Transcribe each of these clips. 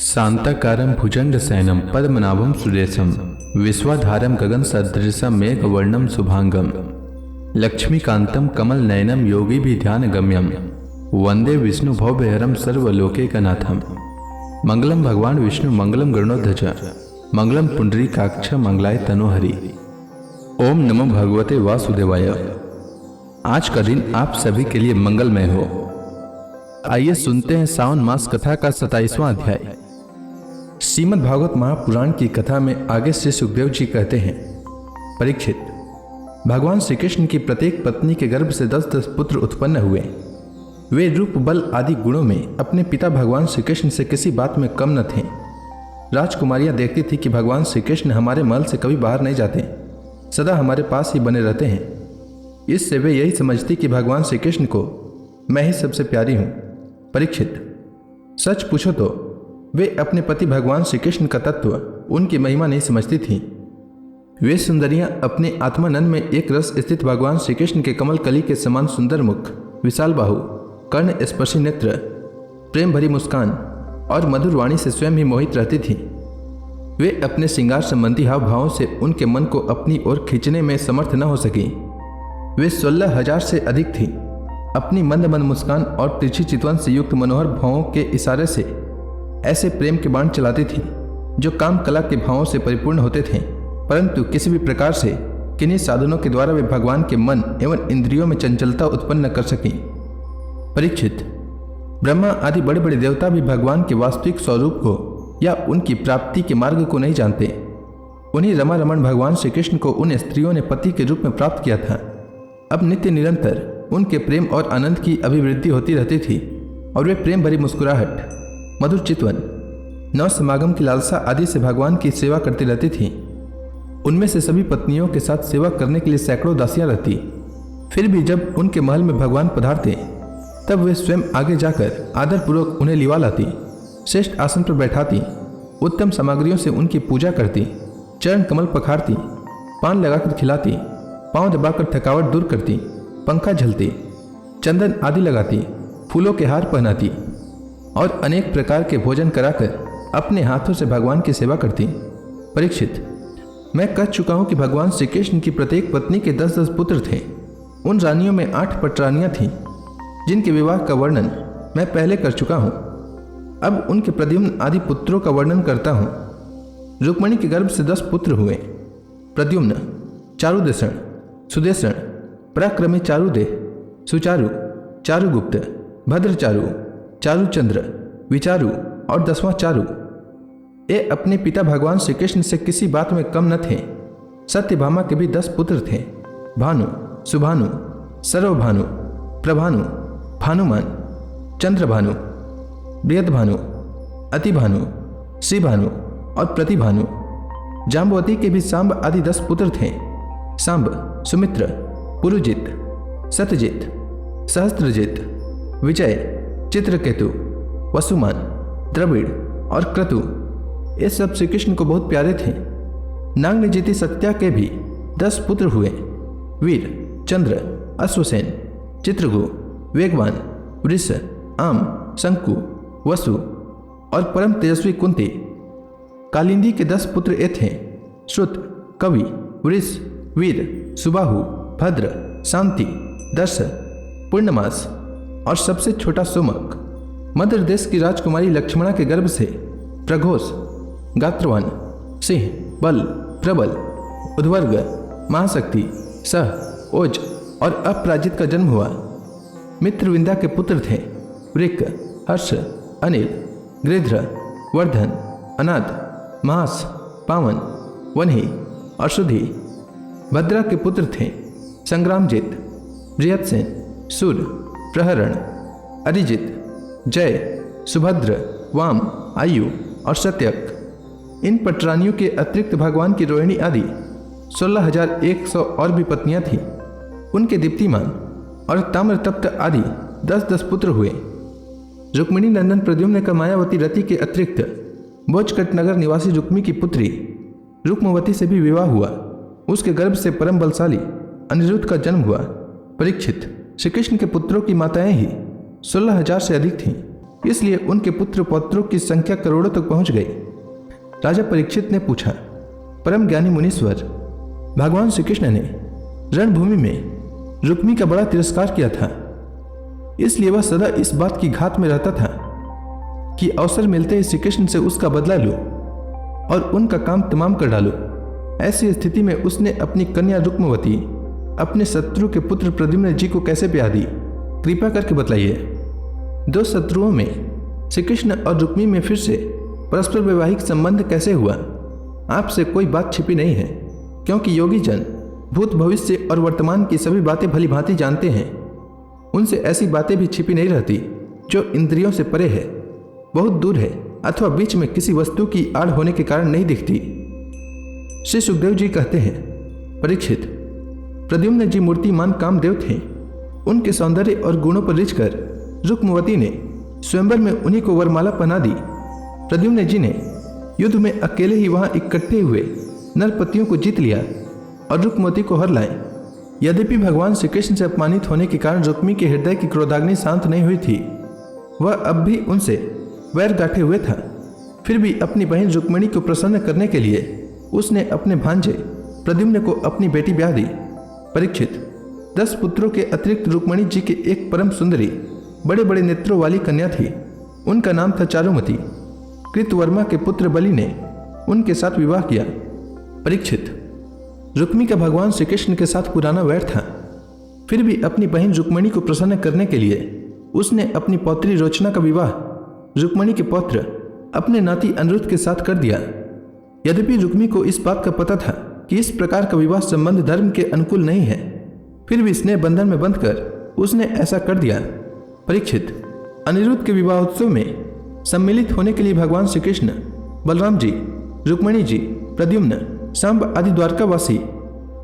शांताकारं भुजंगशयनं पद्मनाभं सुरेशं विश्वाधारं गगनसदृशं मेघवर्णं शुभांगं लक्ष्मीकान्तं कमलनयनं योगिभिध्यानगम्यं वंदे विष्णुभवभयहरं सर्वलोकैकनाथं। मंगलम भगवान विष्णु मंगलम गरुड़ध्वज मंगलम पुंडरीकाक्ष मंगलाय तनोहरि। ओम नमो भगवते वासुदेवाय। आज का दिन आप सभी के लिए मंगलमय हो। आइए सुनते हैं सावन मास कथा का 27वां अध्याय। श्रीमद् भागवत महापुराण की कथा में आगे से सुखदेव जी कहते हैं, परीक्षित, भगवान श्री कृष्ण की प्रत्येक पत्नी के गर्भ से 10-10 पुत्र उत्पन्न हुए। वे रूप, बल आदि गुणों में अपने पिता भगवान श्री कृष्ण से किसी बात में कम न थे। राजकुमारियां देखती थी कि भगवान श्री कृष्ण हमारे महल से कभी बाहर नहीं जाते, सदा हमारे पास ही बने रहते हैं। इससे वे यही समझती कि भगवान श्री कृष्ण को मैं ही सबसे प्यारी हूँ। परीक्षित, सच पूछो तो वे अपने पति भगवान श्री कृष्ण का तत्व, उनकी महिमा नहीं समझती थीं। वे सुंदरियां अपने आत्मानंद में एक रस स्थित भगवान श्री कृष्ण के कमल कली के समान सुंदर मुख, विशाल बाहु, कर्ण स्पर्शी नेत्र, प्रेम भरी मुस्कान और मधुर वाणी से स्वयं ही मोहित रहती थीं। वे अपने श्रृंगार संबंधी हाव भावों से उनके मन को अपनी ओर खींचने में समर्थ न हो सकी। वे 16,000 से अधिक थीं। अपनी मंद मंद मुस्कान और तिरछी चितवन से युक्त मनोहर भावों के इशारे से ऐसे प्रेम के बाण चलाती थी जो काम कला के भावों से परिपूर्ण होते थे, परंतु किसी भी प्रकार से किन्हीं साधनों के द्वारा वे भगवान के मन एवं इंद्रियों में चंचलता उत्पन्न न कर सकी। परीक्षित, ब्रह्मा आदि बड़े बड़े देवता भी भगवान के वास्तविक स्वरूप को या उनकी प्राप्ति के मार्ग को नहीं जानते। उन्हीं रमा रमण भगवान श्री कृष्ण को उन स्त्रियों ने पति के रूप में प्राप्त किया था। अब नित्य निरंतर उनके प्रेम और आनंद की अभिवृद्धि होती रहती थी और वे प्रेम भरी मुस्कुराहट, मधुर चितवन, नव समागम की लालसा आदि से भगवान की सेवा करती रहती थी। उनमें से सभी पत्नियों के साथ सेवा करने के लिए सैकड़ों दासियां रहती। फिर भी जब उनके महल में भगवान पधारते तब वे स्वयं आगे जाकर आदरपूर्वक उन्हें लिवा लाती, श्रेष्ठ आसन पर बैठाती, उत्तम सामग्रियों से उनकी पूजा करती, चरण कमल पखारती, पान लगाकर खिलाती, पांव दबाकर थकावट दूर करती, पंखा झलती, चंदन आदि लगाती, फूलों के हार पहनाती और अनेक प्रकार के भोजन कराकर अपने हाथों से भगवान की सेवा करती। परीक्षित, मैं कह चुका हूं कि भगवान श्री कृष्ण की प्रत्येक पत्नी के 10-10 पुत्र थे। उन रानियों में 8 पटरानियां थीं जिनके विवाह का वर्णन मैं पहले कर चुका हूं। अब उनके प्रद्युम्न आदि पुत्रों का वर्णन करता हूं। रुक्मिणी के गर्भ से 10 पुत्र हुए। प्रद्युम्न, चारुदेषण, सुदेषण, पराक्रमी चारुदेह, सुचारु, चारुगुप्त, भद्रचारु, चारुचंद्र, विचारु और 10वां चारु। ये अपने पिता भगवान श्री कृष्ण से किसी बात में कम न थे। सत्यभामा के भी 10 पुत्र थे। भानु, सुभानु, सर्वभानु, प्रभानु, भानुमान, चंद्रभानु, बृहदभानु, अतिभानु, श्रीभानु और प्रतिभानु। जाम्बवती के भी सांब आदि 10 पुत्र थे। सांब, सुमित्र, पुरुजित, सत्यजित, सहस्त्रजित, विजय, चित्रकेतु, वसुमान, द्रविड़ और क्रतु, ये सब श्री कृष्ण को बहुत प्यारे थे। नागनिजिति सत्या के भी 10 पुत्र हुए। वीर, चंद्र, अश्वसेन, चित्रगु, वेगवान, वृष, आम, शंकु, वसु और परम तेजस्वी कुंती। कालिंदी के 10 पुत्र ये थे। श्रुत, कवि, वृष, वीर, सुबाहु, भद्र, शांति, दर्श, पूर्णमास और सबसे छोटा सोमक। मध्य देश की राजकुमारी लक्ष्मणा के गर्भ से प्रघोष, गात्रवान, सिंह, बल, प्रबल, उद्वर्ग, महाशक्ति, सह, ओज और अपराजित का जन्म हुआ। मित्रविंदा के पुत्र थे वृक, हर्ष, अनिल, गृध्र, वर्धन, अनाद, मास, पावन, वन्ही और सुधी। भद्रा के पुत्र थे संग्रामजित, बृहत्सेन, सूर, प्रहरण, अरिजित, जय, सुभद्र, वाम, आयु और सत्यक। इन पटरानियों के अतिरिक्त भगवान की रोहिणी आदि 16,100 और भी पत्नियां थीं। उनके दीप्तिमान और ताम्रतप्त आदि 10-10 पुत्र हुए। रुक्मिणी नंदन प्रद्युम्न का मायावती रति के अतिरिक्त भोजकट नगर निवासी रुक्मी की पुत्री रुक्मवती से भी विवाह हुआ। उसके गर्भ से परम बलशाली अनिरुद्ध का जन्म हुआ। परीक्षित, श्री कृष्ण के पुत्रों की माताएं ही 16,000 से अधिक थीं। इसलिए उनके पुत्र पौत्रों की संख्या करोड़ों तक पहुंच गई। राजा परीक्षित ने पूछा, परम ज्ञानी मुनीश्वर, भगवान श्री कृष्ण ने रणभूमि में रुक्मी का बड़ा तिरस्कार किया था, इसलिए वह सदा इस बात की घात में रहता था कि अवसर मिलते ही श्री कृष्ण से उसका बदला लूं और उनका काम तमाम कर डालूं। ऐसी स्थिति में उसने अपनी कन्या रुक्मवती अपने शत्रु के पुत्र प्रद्युम्न जी को कैसे ब्याह दी? कृपा करके बतलाइए। दो शत्रुओं में श्री कृष्ण और रुक्मी में फिर से परस्पर वैवाहिक संबंध कैसे हुआ? आपसे कोई बात छिपी नहीं है, क्योंकि योगी जन भूत भविष्य और वर्तमान की सभी बातें भली भांति जानते हैं। उनसे ऐसी बातें भी छिपी नहीं रहती जो इंद्रियों से परे है, बहुत दूर है अथवा बीच में किसी वस्तु की आड़ होने के कारण नहीं दिखती। श्री सुखदेव जी कहते हैं, परीक्षित, प्रद्युम्न जी मूर्तिमान कामदेव थे। उनके सौंदर्य और गुणों पर रिझकर रुक्मवती ने स्वयंवर में उन्हीं को वरमाला पहना दी। प्रद्युम्न जी ने युद्ध में अकेले ही वहां इकट्ठे हुए नरपतियों को जीत लिया और रुक्मवती को हर लाए। यद्यपि भगवान श्री कृष्ण से अपमानित होने के कारण रुक्मी के हृदय की क्रोधाग्नि शांत नहीं हुई थी, वह अब भी उनसे वैर गांठे हुए था। फिर भी अपनी बहन रुक्मिणी को प्रसन्न करने के लिए उसने अपने भांजे प्रद्युम्न को अपनी बेटी ब्याह दी। परीक्षित, 10 पुत्रों के अतिरिक्त रुक्मिणी जी के एक परम सुंदरी बड़े बड़े नेत्रों वाली कन्या थी। उनका नाम था चारुमती। कृतवर्मा के पुत्र बलि ने उनके साथ विवाह किया। परीक्षित, रुक्मी का भगवान श्री कृष्ण के साथ पुराना वैर था। फिर भी अपनी बहन रुक्मिणी को प्रसन्न करने के लिए उसने अपनी पौत्री रोचना का विवाह रुक्मिणी के पौत्र अपने नाती अनिरुद्ध के साथ कर दिया। यद्यपि रुक्मी को इस बात का पता था कि इस प्रकार का विवाह संबंध धर्म के अनुकूल नहीं है, फिर भी स्नेह बंधन में बंधकर उसने ऐसा कर दिया। परीक्षित, अनिरुद्ध के विवाहोत्सव में सम्मिलित होने के लिए भगवान श्री कृष्ण, बलराम जी, रुक्मिणी जी, प्रद्युम्न, सांब आदि द्वारकावासी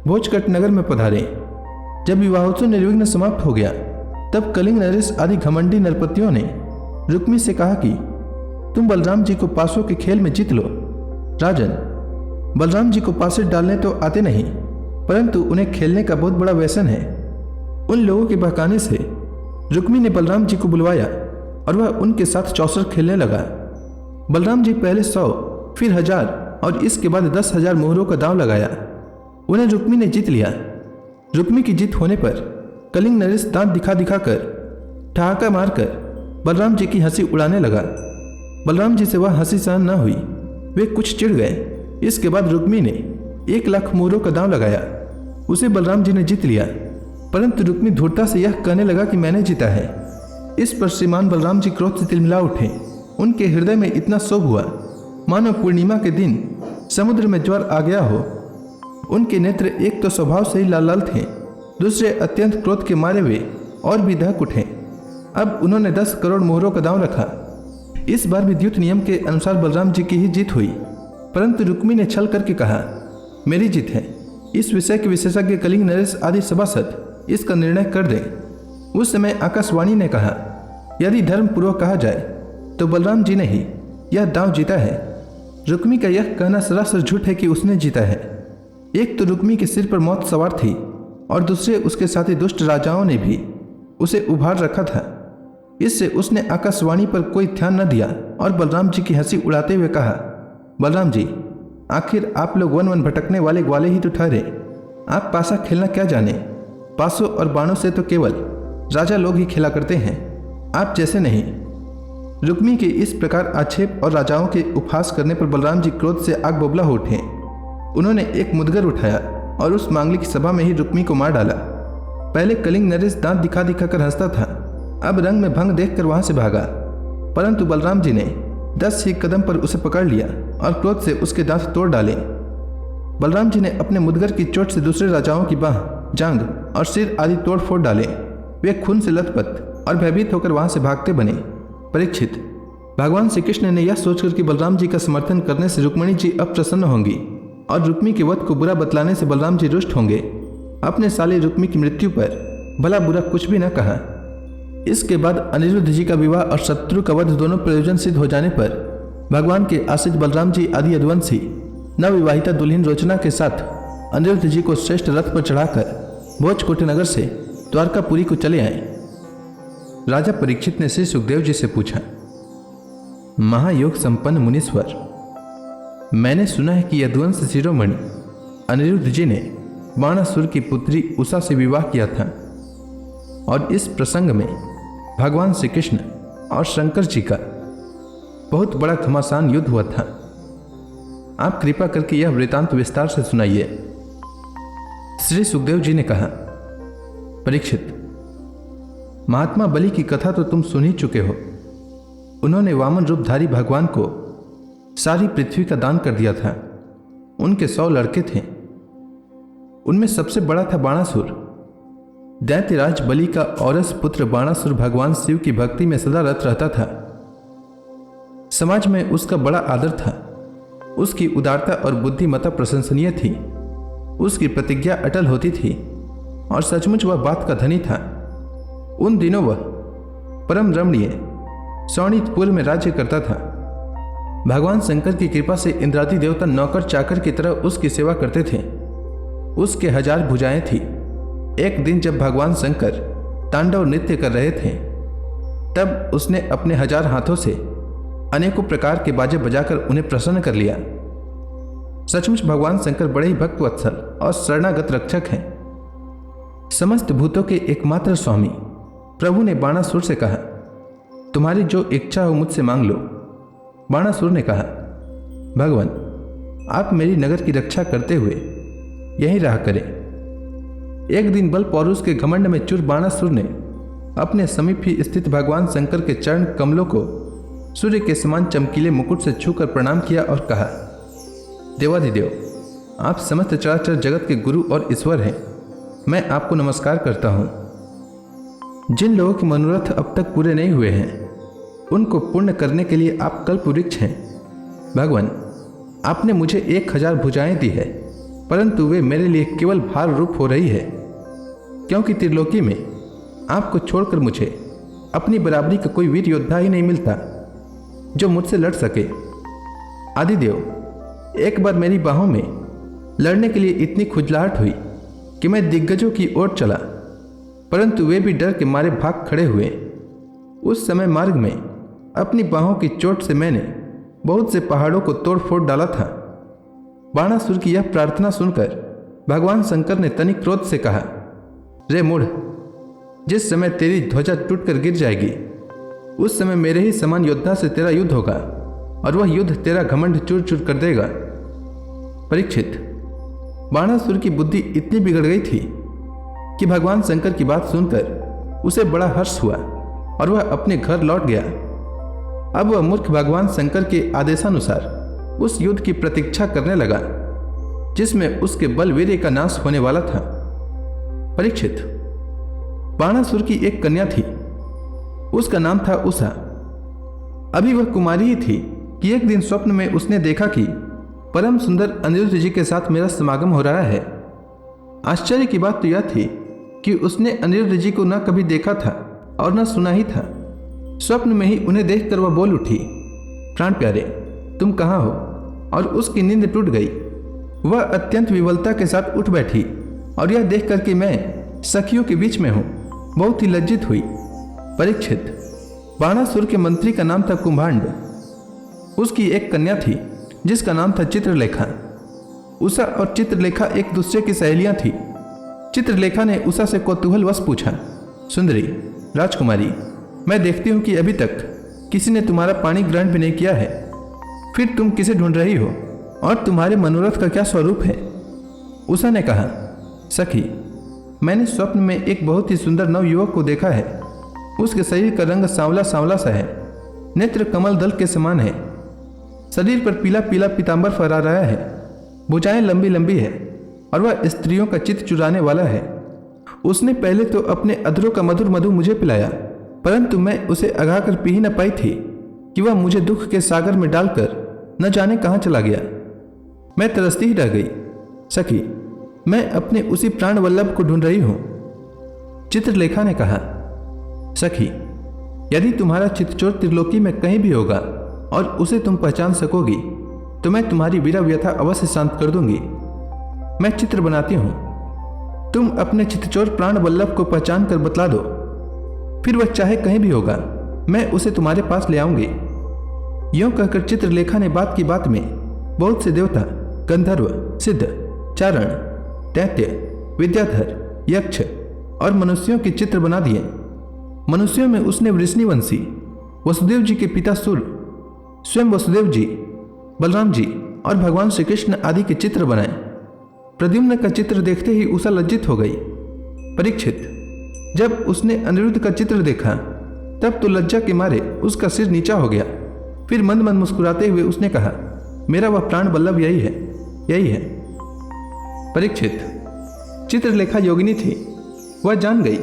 भोजकट नगर में पधारे। जब विवाहोत्सव निर्विघ्न समाप्त हो गया, तब कलिंग नरेश आदि घमंडी नरपतियों ने रुक्मी से कहा कि तुम बलराम जी को पासों के खेल में जीत लो। राजन, बलराम जी को पासे डालने तो आते नहीं, परंतु उन्हें खेलने का बहुत बड़ा व्यसन है। उन लोगों के बहकाने से रुक्मी ने बलराम जी को बुलवाया और वह उनके साथ चौसर खेलने लगा। बलराम जी पहले 100, फिर 1000 और इसके बाद 10,000 मोहरों का दांव लगाया। उन्हें रुक्मी ने जीत लिया। रुक्मी की जीत होने पर कलिंग नरेश दांत दिखा दिखाकर ठहाका मारकर बलराम जी की हंसी उड़ाने लगा। बलराम जी से वह हंसी सहन न हुई, वे कुछ चिढ़ गए। इसके बाद रुक्मी ने 1,00,000 मोहरों का दांव लगाया। उसे बलराम जी ने जीत लिया, परंतु रुक्मी धूर्ता से यह कहने लगा कि मैंने जीता है। इस पर श्रीमान बलराम जी क्रोध से तिलमिला उठे। उनके हृदय में इतना क्षोभ हुआ मानो पूर्णिमा के दिन समुद्र में ज्वार आ गया हो। उनके नेत्र एक तो स्वभाव से ही लाल लाल थे, दूसरे अत्यंत क्रोध के मारे वे और भी दहक उठे। अब उन्होंने 10 करोड़ मोहरों का दांव रखा। इस बार भी द्युत नियम के अनुसार बलराम जी की ही जीत हुई, परंतु रुक्मी ने छल करके कहा, मेरी जीत है। इस विषय के विशेषज्ञ कलिंग नरेश आदि सभासद इसका निर्णय कर दें। उस समय आकाशवाणी ने कहा, यदि धर्मपूर्वक कहा जाए तो बलराम जी ने ही यह दांव जीता है। रुक्मी का यह कहना सरासर झूठ है कि उसने जीता है। एक तो रुक्मी के सिर पर मौत सवार थी और दूसरे उसके साथी दुष्ट राजाओं ने भी उसे उभार रखा था। इससे उसने आकाशवाणी पर कोई ध्यान न दिया और बलराम जी की हंसी उड़ाते हुए कहा, बलराम जी, आखिर आप लोग वन वन भटकने वाले ग्वाले ही तो ठहरे। आप पासा खेलना क्या जाने? पासों और बाणों से तो केवल राजा लोग ही खेला करते हैं, आप जैसे नहीं। रुक्मी के इस प्रकार आक्षेप और राजाओं के उपहास करने पर बलराम जी क्रोध से आग बबला हो उठे। उन्होंने एक मुदगर उठाया और उस मांगलिक सभा में ही रुक्मी को मार डाला। पहले कलिंग नरेश दांत दिखा दिखा कर हंसता था, अब रंग में भंग देखकर वहां से भागा, परंतु बलराम जी ने 10 ही कदम पर उसे पकड़ लिया और क्रोध से उसके दांत तोड़ डाले। बलराम जी ने अपने मुदगर की चोट से दूसरे राजाओं की बाह, जांघ और सिर आदि तोड़ फोड़ डाले। वे खून से लथपथ और भयभीत होकर वहां से भागते बने। परीक्षित, भगवान श्री कृष्ण ने यह सोचकर कि बलराम जी का समर्थन करने से रुक्मिणी जी अप्रसन्न होंगी और रुक्मी के वध को बुरा बतलाने से बलराम जी रुष्ट होंगे, अपने साले रुक्मी की मृत्यु पर भला बुरा कुछ भी न कहा। इसके बाद अनिरुद्ध जी का विवाह और शत्रु का वध दोनों प्रयोजन सिद्ध हो जाने पर भगवान के आश्रित बलराम जी आदि यदुवंशी नवविवाहिता दुल्हन रोचना के साथ अनिरुद्ध जी को श्रेष्ठ रथ पर चढ़ाकर भोजकोट नगर से द्वारकापुरी को चले आए। राजा परीक्षित ने श्री सुखदेव जी से पूछा, महायोग संपन्न मुनीश्वर, मैंने सुना है कि यदुवंश शिरोमणि अनिरुद्ध जी ने बाणासुर की पुत्री उषा से विवाह किया था और इस प्रसंग में भगवान श्री कृष्ण और शंकर जी का बहुत बड़ा घमासान युद्ध हुआ था। आप कृपा करके यह वृतांत विस्तार से सुनाइए। श्री सुखदेव जी ने कहा, परीक्षित, महात्मा बलि की कथा तो तुम सुन ही चुके हो। उन्होंने वामन रूपधारी भगवान को सारी पृथ्वी का दान कर दिया था। उनके 100 लड़के थे। उनमें सबसे बड़ा था बाणासुर। दैत्यराज बलि का औरस पुत्र बाणासुर भगवान शिव की भक्ति में सदा रत रहता था। समाज में उसका बड़ा आदर था। उसकी उदारता और बुद्धिमत्ता प्रशंसनीय थी। उसकी प्रतिज्ञा अटल होती थी और सचमुच वह बात का धनी था। उन दिनों वह परम रमणीय शोणितपुर में राज्य करता था। भगवान शंकर की कृपा से इंद्रादि देवता नौकर चाकर की तरह उसकी सेवा करते थे। उसके 1000 भुजाएं थी। एक दिन जब भगवान शंकर तांडव नृत्य कर रहे थे, तब उसने अपने 1000 हाथों से अनेकों प्रकार के बाजे बजाकर उन्हें प्रसन्न कर लिया। सचमुच भगवान शंकर बड़े ही भक्तवत्सल और शरणागत रक्षक हैं। समस्त भूतों के एकमात्र स्वामी प्रभु ने बाणासुर से कहा, तुम्हारी जो इच्छा हो मुझसे मांग लो। बाणासुर ने कहा, भगवान, आप मेरी नगर की रक्षा करते हुए यहीं रहा करें। एक दिन बल पौरुष के घमंड में चूर बाणासुर ने अपने समीप ही स्थित भगवान शंकर के चरण कमलों को सूर्य के समान चमकीले मुकुट से छूकर प्रणाम किया और कहा, देवाधिदेव, आप समस्त चराचर जगत के गुरु और ईश्वर हैं। मैं आपको नमस्कार करता हूँ। जिन लोगों के मनोरथ अब तक पूरे नहीं हुए हैं, उनको पूर्ण करने के लिए आप कल्प वृक्ष हैं। भगवान, आपने मुझे 1000 भुजाएं दी है, परंतु वे मेरे लिए केवल भार रूप हो रही है, क्योंकि त्रिलोकी में आपको छोड़कर मुझे अपनी बराबरी का कोई वीर योद्धा ही नहीं मिलता जो मुझसे लड़ सके। आदिदेव, एक बार मेरी बाहों में लड़ने के लिए इतनी खुजलाहट हुई कि मैं दिग्गजों की ओर चला, परंतु वे भी डर के मारे भाग खड़े हुए। उस समय मार्ग में अपनी बाहों की चोट से मैंने बहुत से पहाड़ों को तोड़ फोड़ डाला था। बाणासुर की यह प्रार्थना सुनकर भगवान शंकर ने तनिक क्रोध से कहा, रे मूढ़, जिस समय तेरी ध्वजा टूटकर गिर जाएगी, उस समय मेरे ही समान योद्धा से तेरा युद्ध होगा और वह युद्ध तेरा घमंड चूर चूर कर देगा। परीक्षित, बाणासुर की बुद्धि इतनी बिगड़ गई थी कि भगवान शंकर की बात सुनकर उसे बड़ा हर्ष हुआ और वह अपने घर लौट गया। अब वह मूर्ख भगवान शंकर के आदेशानुसार उस युद्ध की प्रतीक्षा करने लगा जिसमें उसके बलवीर्य का नाश होने वाला था। परीक्षित, बाणासुर की एक कन्या थी। उसका नाम था उषा। अभी वह कुमारी ही थी कि एक दिन स्वप्न में उसने देखा कि परम सुंदर अनिरुद्ध जी के साथ मेरा समागम हो रहा है। आश्चर्य की बात तो यह थी कि उसने अनिरुद्ध जी को न कभी देखा था और न सुना ही था। स्वप्न में ही उन्हें देखकर वह बोल उठी, प्राण प्यारे, तुम कहाँ हो? और उसकी नींद टूट गई। वह अत्यंत विवलता के साथ उठ बैठी और यह देखकर कि मैं सखियों के बीच में हूँ, बहुत ही लज्जित हुई। परीक्षित, बाणासुर के मंत्री का नाम था कुंभांड। उसकी एक कन्या थी जिसका नाम था चित्रलेखा। उषा और चित्रलेखा एक दूसरे की सहेलियां थी। चित्रलेखा ने उषा से कौतूहलवश पूछा, सुंदरी राजकुमारी, मैं देखती हूँ कि अभी तक किसी ने तुम्हारा पानी ग्रहण भी नहीं किया है, फिर तुम किसे ढूंढ रही हो और तुम्हारे मनोरथ का क्या स्वरूप है? उषा ने कहा, सखी, मैंने स्वप्न में एक बहुत ही सुंदर नवयुवक को देखा है। उसके शरीर का रंग सांवला सांवला सा है, नेत्र कमल दल के समान है, शरीर पर पीला पीला पीतांबर फहरा रहा है, भुजाएं लंबी लंबी है और वह स्त्रियों का चित्त चुराने वाला है। उसने पहले तो अपने अधरों का मधुर मधु मुझे पिलाया, परंतु मैं उसे अघा कर पी ही न पाई थी कि वह मुझे दुख के सागर में डालकर न जाने कहाँ चला गया। मैं तरसती ही रह गई। सखी, मैं अपने उसी प्राण वल्लभ को ढूंढ रही हूं। चित्रलेखा ने कहा, सखी, यदि तुम्हारा चित्तचोर त्रिलोकी में कहीं भी होगा और उसे तुम पहचान सकोगी तो मैं तुम्हारी वीरा व्यथा अवश्य शांत कर दूंगी। मैं चित्र बनाती हूं, तुम अपने चित्तचोर प्राण वल्लभ को पहचान कर बतला दो, फिर वह चाहे कहीं भी होगा, मैं उसे तुम्हारे पास ले आऊंगी। यूं कहकर चित्रलेखा ने बात की बात में बहुत से देवता, गंधर्व, सिद्ध, चारण, दैत्य, विद्याधर, यक्ष और मनुष्यों के चित्र बना दिए। मनुष्यों में उसने वृष्णिवंशी वसुदेव जी के पिता सूर्य, स्वयं वसुदेव जी, बलराम जी और भगवान श्री कृष्ण आदि के चित्र बनाए। प्रद्युम्न का चित्र देखते ही उषा लज्जित हो गई। परीक्षित, जब उसने अनिरुद्ध का चित्र देखा तब तो लज्जा के मारे उसका सिर नीचा हो गया। फिर मंद मंद मुस्कुराते हुए उसने कहा, मेरा वह प्राण बल्लभ यही है, यही है। परीक्षित, चित्रलेखा योगिनी थी। वह जान गई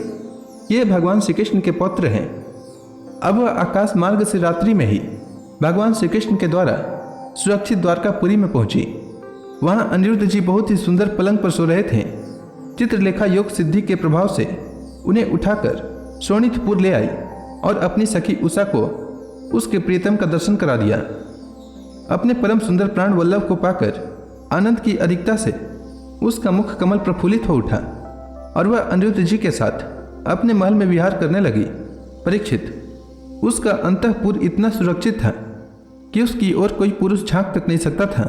ये भगवान श्री कृष्ण के पौत्र हैं। अब वह आकाश मार्ग से रात्रि में ही भगवान श्री कृष्ण के द्वारा सुरक्षित द्वारकापुरी में पहुंची। वहां अनिरुद्ध जी बहुत ही सुंदर पलंग पर सो रहे थे। चित्रलेखा योग सिद्धि के प्रभाव से उन्हें उठाकर शोणितपुर ले आई और अपनी सखी उषा को उसके प्रियतम का दर्शन करा दिया। अपने परम सुंदर प्राण वल्लभ को पाकर आनंद की अधिकता से उसका मुख कमल प्रफुल्लित हो उठा और वह अनिरुद्ध जी के साथ अपने महल में विहार करने लगी। परीक्षित, उसका अंतःपुर इतना सुरक्षित था कि उसकी ओर कोई पुरुष झांक तक नहीं सकता था।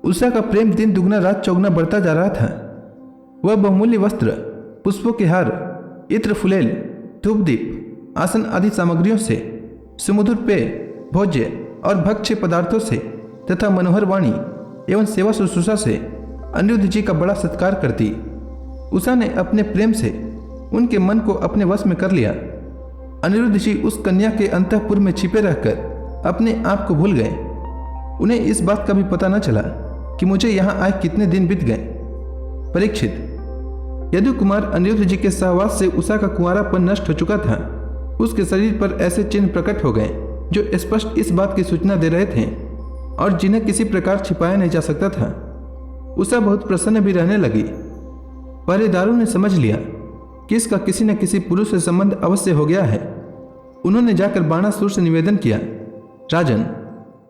उषा का प्रेम दिन दुगना रात चौगुना बढ़ता जा रहा था। वह बहुमूल्य वस्त्र, पुष्पों के हार, इत्र फुलेल, धूपदीप, आसन आदि सामग्रियों से, सुमधुर पेय, भोज्य और भक्ष्य पदार्थों से तथा मनोहर वाणी एवं सेवा शुश्रूषा से अनिरुद्ध जी का बड़ा सत्कार करती। उषा ने अपने प्रेम से उनके मन को अपने वश में कर लिया। अनिरुद्ध जी उस कन्या के अंतःपुर में छिपे रहकर अपने आप को भूल गए। उन्हें इस बात का भी पता न चला कि मुझे यहाँ आए कितने दिन बीत गए। परीक्षित, यदु कुमार अनिरुद्ध जी के सहवास से उषा का कुंवारापन नष्ट हो चुका था। उसके शरीर पर ऐसे चिन्ह प्रकट हो गए जो स्पष्ट इस बात की सूचना दे रहे थे और जिन्हें किसी प्रकार छिपाया नहीं जा सकता था। उषा बहुत प्रसन्न भी रहने लगी। पहरेदारों ने समझ लिया कि इसका किसी न किसी पुरुष से संबंध अवश्य हो गया है। उन्होंने जाकर बाणासुर से निवेदन किया, राजन,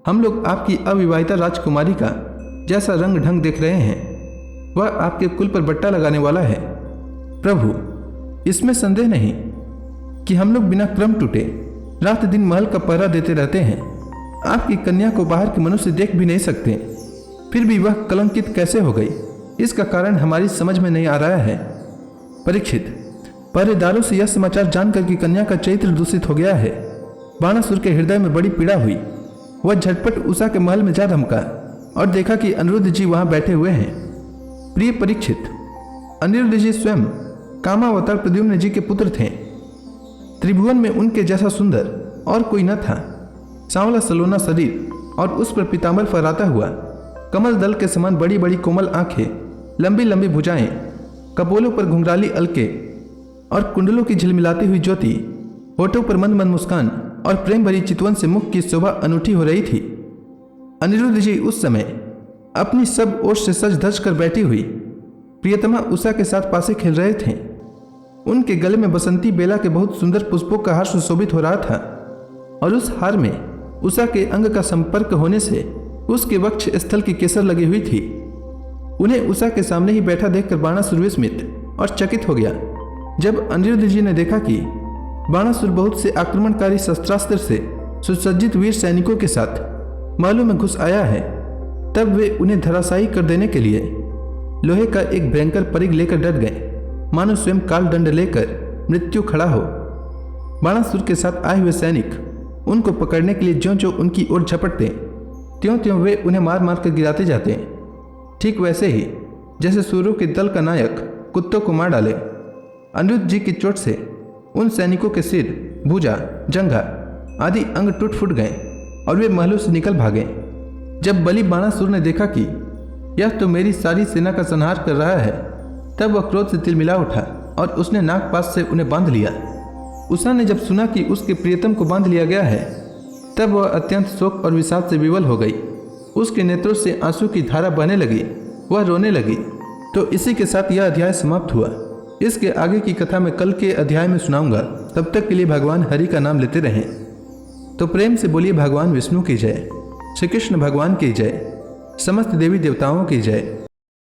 हम लोग आपकी अविवाहिता राजकुमारी का जैसा रंग ढंग देख रहे हैं वह आपके कुल पर बट्टा लगाने वाला है। प्रभु, इसमें संदेह नहीं कि हम लोग बिना क्रम टूटे रात दिन महल का पहरा देते रहते हैं। आपकी कन्या को बाहर के मनुष्य देख भी नहीं सकते, फिर भी वह कलंकित कैसे हो गई, इसका कारण हमारी समझ में नहीं आ रहा है। परीक्षित, पहरेदारों से यह समाचार जानकर कि कन्या का चरित्र दूषित हो गया है, बाणासुर के हृदय में बड़ी पीड़ा हुई। वह झटपट उषा के महल में जा धमका और देखा कि अनिरुद्ध जी वहां बैठे हुए हैं। प्रिय परीक्षित, अनिरुद्ध जी स्वयं कामावतार प्रद्युम्न जी के पुत्र थे। त्रिभुवन में उनके जैसा सुंदर और कोई न था। सांवला सलोना शरीर और उस पर पीतांबर फहराता हुआ, कमल दल के समान बड़ी बड़ी कोमल आंखें, लंबी लंबी भुजाएं, कपोलों पर घुंघराली अलके और कुंडलों की झिलमिलाती हुई ज्योति, होठों पर मंद मंद मुस्कान और प्रेम भरी चितवन से मुख की शोभा अनूठी हो रही थी। अनिरुद्ध जी उस समय अपनी सब ओर से सज धज कर बैठी हुई प्रियतमा उषा के साथ पासे खेल रहे थे। उनके गले में बसंती बेला के बहुत सुंदर पुष्पों का हार सुशोभित हो रहा था और उस हार में उषा के अंग का संपर्क होने से उसके वक्ष स्थल की केसर लगी हुई थी। उन्हें उषा के सामने ही बैठा देखकर बाणासुर विस्मित और चकित हो गया। जब अनिरुद्ध जी ने देखा कि बाणासुर बहुत से आक्रमणकारी शस्त्रास्त्र से सुसज्जित वीर सैनिकों के साथ महलों में घुस आया है, तब वे उन्हें धराशायी कर देने के लिए लोहे का एक भयंकर परिघ लेकर डट गए, मानो स्वयं काल दंड लेकर मृत्यु खड़ा हो। बाणासुर के साथ आए हुए सैनिक उनको पकड़ने के लिए ज्यों ज्यों उनकी ओर झपटते, त्यों त्यों वे उन्हें मार मार कर गिराते जाते। ठीक वैसे ही जैसे सूरों के दल का नायक कुत्तों को मार डाले। अनिरुद्ध जी की चोट से उन सैनिकों के सिर, भुजा, जंघा आदि अंग टूट फूट गए और वे महलों से निकल भागे। जब बलि बाणासुर ने देखा कि यह तो मेरी सारी सेना का संहार कर रहा है, तब वह क्रोध से तिलमिला उठा और उसने नागपाश से उन्हें बांध लिया। उषा ने जब सुना कि उसके प्रियतम को बांध लिया गया है, तब वह अत्यंत शोक और विषाद से विवल हो गई। उसके नेत्रों से आंसू की धारा बहने लगी, वह रोने लगी। तो इसी के साथ यह अध्याय समाप्त हुआ। इसके आगे की कथा मैं कल के अध्याय में सुनाऊंगा। तब तक के लिए भगवान हरि का नाम लेते रहें। तो प्रेम से बोलिए भगवान विष्णु की जय, श्री कृष्ण भगवान की जय, समस्त देवी देवताओं की जय।